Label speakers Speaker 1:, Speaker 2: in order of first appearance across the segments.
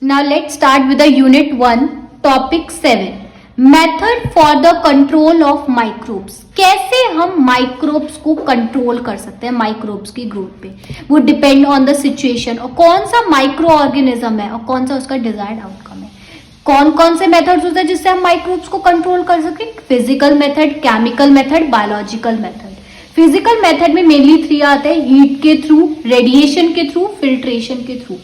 Speaker 1: Now let's start with the unit 1 topic 7 method for the control of microbes. कैसे हम microbes को control कर सकते हैं माइक्रोब्स की ग्रोथ पे. वो डिपेंड ऑन द सिचुएशन और कौन सा माइक्रो ऑर्गेनिज्म है और कौन सा उसका डिजायर्ड आउटकम है. कौन कौन से मेथड्स होते हैं जिससे हम माइक्रोब्स को कंट्रोल कर सकें. Physical method, chemical method, biological method. Physical method में मेनली 3 आते हैं. हीट के थ्रू, रेडिएशन के थ्रू, फिल्ट्रेशन के थ्रू.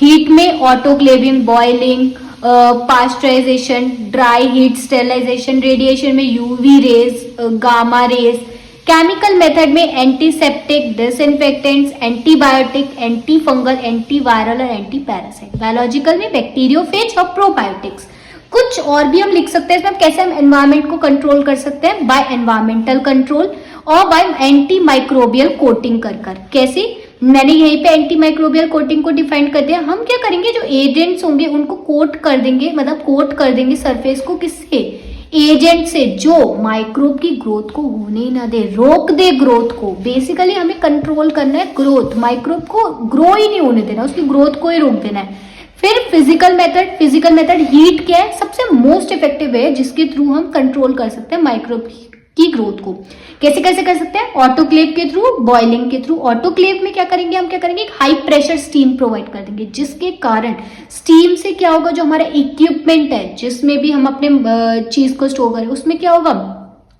Speaker 1: हीट में autoclaving, boiling, pasteurisation, dry heat sterilisation. Radiation में UV rays, gamma rays. Chemical method में antiseptic, disinfectants, antibiotic, antifungal, antiviral और एंटी पैरासाइट. बायोलॉजिकल में बैक्टीरियोफेज और probiotics. कुछ और भी हम लिख सकते हैं इसमें कैसे हम एनवायरमेंट को कंट्रोल कर सकते हैं. बाय एनवायरमेंटल कंट्रोल और बाय एंटी माइक्रोबियल कोटिंग कर कैसे. मैंने यहीं पे एंटी माइक्रोबियल कोटिंग को डिफाइन कर दिया. हम क्या करेंगे, जो एजेंट्स होंगे उनको कोट कर देंगे, मतलब कोट कर देंगे सरफेस को. किससे? एजेंट से जो माइक्रोब की ग्रोथ को होने ही ना दे, रोक दे ग्रोथ को. बेसिकली हमें कंट्रोल करना है ग्रोथ. माइक्रोब को ग्रो ही नहीं होने देना, उसकी ग्रोथ को ही रोक देना है. फिर फिजिकल मेथड हीट क्या है, सबसे मोस्ट इफेक्टिव है जिसके थ्रू हम कंट्रोल कर सकते हैं माइक्रोब की ग्रोथ को. कैसे कैसे कर सकते हैं. ऑटोक्लेव के थ्रू, बॉइलिंग के थ्रू. ऑटोक्लेव में क्या करेंगे, हम क्या करेंगे, एक हाई प्रेशर स्टीम प्रोवाइड कर देंगे जिसके कारण स्टीम से क्या होगा, जो हमारा इक्विपमेंट है जिसमें भी हम अपने चीज को स्टोर करें उसमें क्या होगा,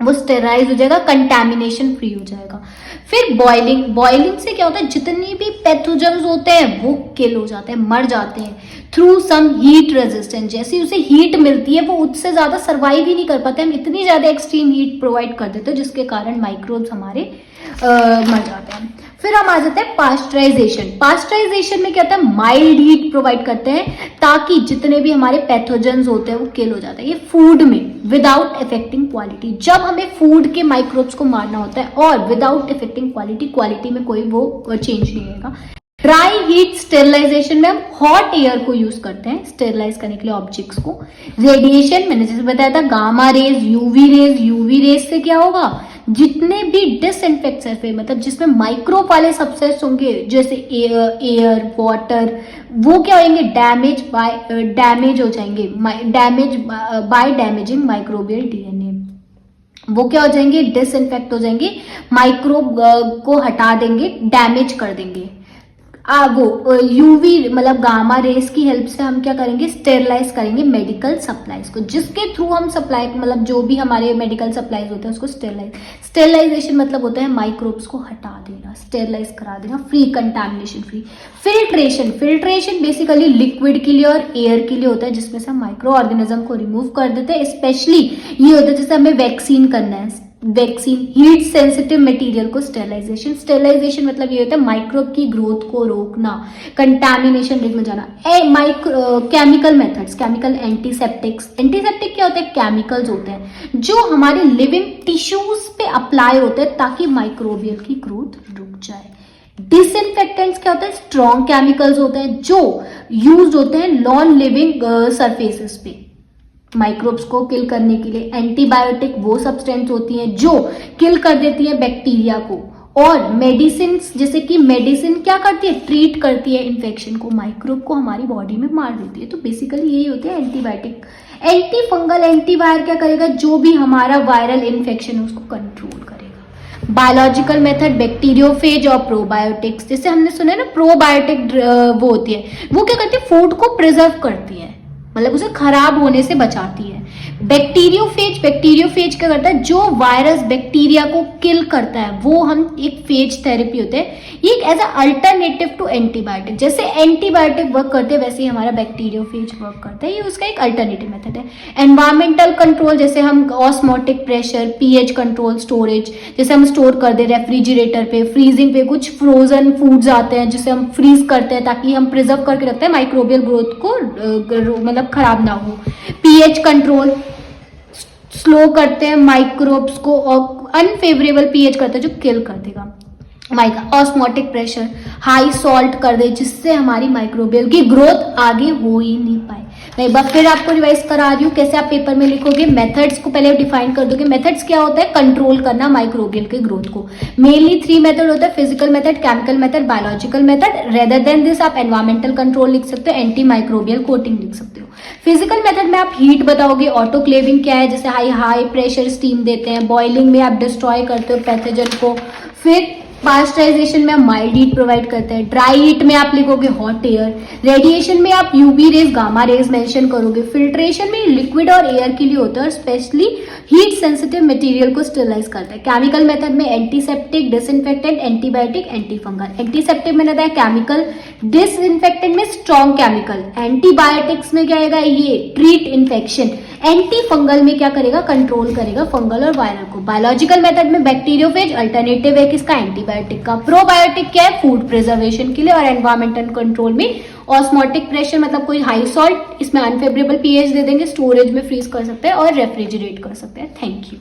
Speaker 1: वो स्टेराइज हो जाएगा, कंटैमिनेशन फ्री हो जाएगा. फिर बॉइलिंग से क्या होता है, जितने भी पैथोजेंस होते हैं वो किल हो जाते हैं, मर जाते हैं थ्रू सम हीट रेजिस्टेंस. जैसे उसे हीट मिलती है वो उससे ज्यादा सर्वाइव ही नहीं कर पाते. हम इतनी ज्यादा एक्सट्रीम हीट प्रोवाइड कर देते हैं जिसके कारण माइक्रोब्स हमारे मर जाते हैं. फिर हम आ जाते हैं पास्चराइजेशन में क्या होता है, माइल्ड हीट प्रोवाइड करते हैं ताकि जितने भी हमारे पैथोजेंस होते हैं वो किल हो जाते हैं. ये फूड में विदाउट इफेक्टिंग क्वालिटी. जब हमें फूड के माइक्रोब्स को मारना होता है और विदाउट इफेक्टिंग क्वालिटी में कोई वो चेंज नहीं आएगा. ड्राई हीट स्टेरिलाइजेशन में हम हॉट एयर को यूज करते हैं स्टेरिलाइज करने के लिए ऑब्जेक्ट्स को. रेडिएशन मैंने जैसे बताया था, गामा रेज, यूवी रेज से क्या होगा, जितने भी डिसइंफेक्ट सरफेस, मतलब जिसमें माइक्रोब वाले सबसेट्स होंगे जैसे एयर, वाटर, वो क्या होंगे, डैमेज हो जाएंगे, बाय डैमेजिंग माइक्रोबियल डीएनए. वो क्या हो जाएंगे, डिसइंफेक्ट हो जाएंगे, माइक्रोब को हटा देंगे, डैमेज कर देंगे. वो यूवी मतलब गामा रेस की हेल्प से हम क्या करेंगे, स्टेरिलाइज करेंगे मेडिकल सप्लाईज को, जिसके थ्रू हम सप्लाई मतलब जो भी हमारे मेडिकल सप्लाईज होते हैं उसको स्टेरिलाइजेशन मतलब होता है माइक्रोब्स को हटा देना, स्टेरिलाइज करा देना, free, contamination free. Filtration basically liquid के लिए और एयर के लिए होता है जिसमें से हम माइक्रो ऑर्गेनिज्म को रिमूव कर देते हैं. स्पेशली ये होता है जैसे हमें वैक्सीन करना है, हीट सेंसिटिव मटेरियल को स्टेरिलाइजेशन मतलब ये होता है माइक्रोब की ग्रोथ को रोकना, कंटैमिनेशन रेट में जाना. केमिकल एंटीसेप्टिक क्या होते हैं, केमिकल्स होते हैं जो हमारे लिविंग टिश्यूज पे अप्लाई होते हैं ताकि माइक्रोबियल की ग्रोथ रुक जाए. डिसइंफेक्टेंट्स क्या होता है, स्ट्रॉन्ग केमिकल्स होते हैं जो यूज होते हैं नॉन लिविंग सरफेसेस पे माइक्रोब्स को किल करने के लिए. एंटीबायोटिक वो सब्सटेंस होती हैं जो किल कर देती है बैक्टीरिया को. और मेडिसिन, जैसे कि मेडिसिन क्या करती है, ट्रीट करती है इन्फेक्शन को, माइक्रोब को हमारी बॉडी में मार देती है. तो बेसिकली यही होते हैं एंटीबायोटिक. एंटी फंगल, एंटीवायर क्या करेगा, जो भी हमारा वायरल इन्फेक्शन है उसको कंट्रोल करेगा. बायोलॉजिकल मेथड बैक्टीरियोफेज और प्रोबायोटिक्स. जैसे हमने सुना है ना, प्रोबायोटिक वो होती है, वो क्या करती है, फूड को प्रिजर्व करती है, मतलब उसे खराब होने से बचाती है. बैक्टीरियोफेज क्या करता है, जो वायरस बैक्टीरिया को किल करता है वो हम एक फेज थेरेपी होते हैं. ये एक as a alternative to antibiotic. जैसे एंटीबायोटिक वर्क करते हैं वैसे ही हमारा बैक्टीरियोफेज वर्क करता है. ये उसका एक अल्टरनेटिव मेथड है. एनवायरमेंटल कंट्रोल, जैसे हम osmotic pressure, pH control, storage, जैसे हम स्टोर कर दे रेफ्रिजरेटर पे, फ्रीजिंग पे. कुछ फ्रोजन फूड्स आते हैं जिसे हम फ्रीज करते हैं ताकि हम प्रिजर्व करके रखते हैं माइक्रोबियल ग्रोथ को, मतलब खराब ना हो. पीएच कंट्रोल स्लो करते हैं माइक्रोब्स को और अनफेवरेबल पीएच करते हैं जो किल कर देगा. ऑस्मोटिक प्रेशर हाई सॉल्ट कर दे, जिससे हमारी माइक्रोबियल की ग्रोथ आगे हो ही नहीं पाए। मैं एक बार फिर आपको रिवाइज करा रही हूँ कैसे आप पेपर में लिखोगे। मेथड्स को पहले डिफाइन कर दोगे। मेथड्स क्या होता है? कंट्रोल करना माइक्रोबियल के ग्रोथ को। मेनली 3 मेथड होता है, physical method, chemical method, biological method. Rather than this आप एनवायरमेंटल कंट्रोल लिख सकते हो, एंटी माइक्रोबियल कोटिंग लिख सकते हो। फिजिकल मेथड में आप हीट बताओगे, ऑटोक्लेविंग क्या है, जैसे हाई प्रेशर स्टीम देते हैं, बॉइलिंग में आप डिस्ट्रॉय करते हो पैथोजन को, फिर पास्चराइजेशन में आप माइल्ड हीट प्रोवाइड करते हैं, ड्राई हीट में आप लिखोगे हॉट एयर, रेडिएशन में आप UV rays, gamma raise mention करोगे, फिल्ट्रेशन में लिक्विड और एयर के लिए होता है और स्पेशली हीट सेंसिटिव मटेरियल को स्टरलाइज करता है। केमिकल मेथड में antiseptic, disinfectant, antibiotic, antifungal. Antiseptic में रहता है केमिकल, डिसइंफेक्टेंट में स्ट्रॉन्ग केमिकल, एंटीबायोटिक्स में क्या आएगा? ये ट्रीट इन्फेक्शन, एंटी फंगल में क्या करेगा? कंट्रोल करेगा फंगल और वायरल को। बायोलॉजिकल मेथड में बैक्टीरियोफेज, अल्टरनेटिव है किसका? एंटीबायोटिक का। प्रोबायोटिक क्या है? फूड प्रिजर्वेशन के लिए। और एनवायरमेंटल कंट्रोल में ऑस्मोटिक प्रेशर मतलब कोई हाई सॉल्ट, इसमें अनफेवरेबल पीएच दे देंगे, स्टोरेज में फ्रीज कर सकते हैं और रेफ्रिजरेट कर सकते हैं। Thank you.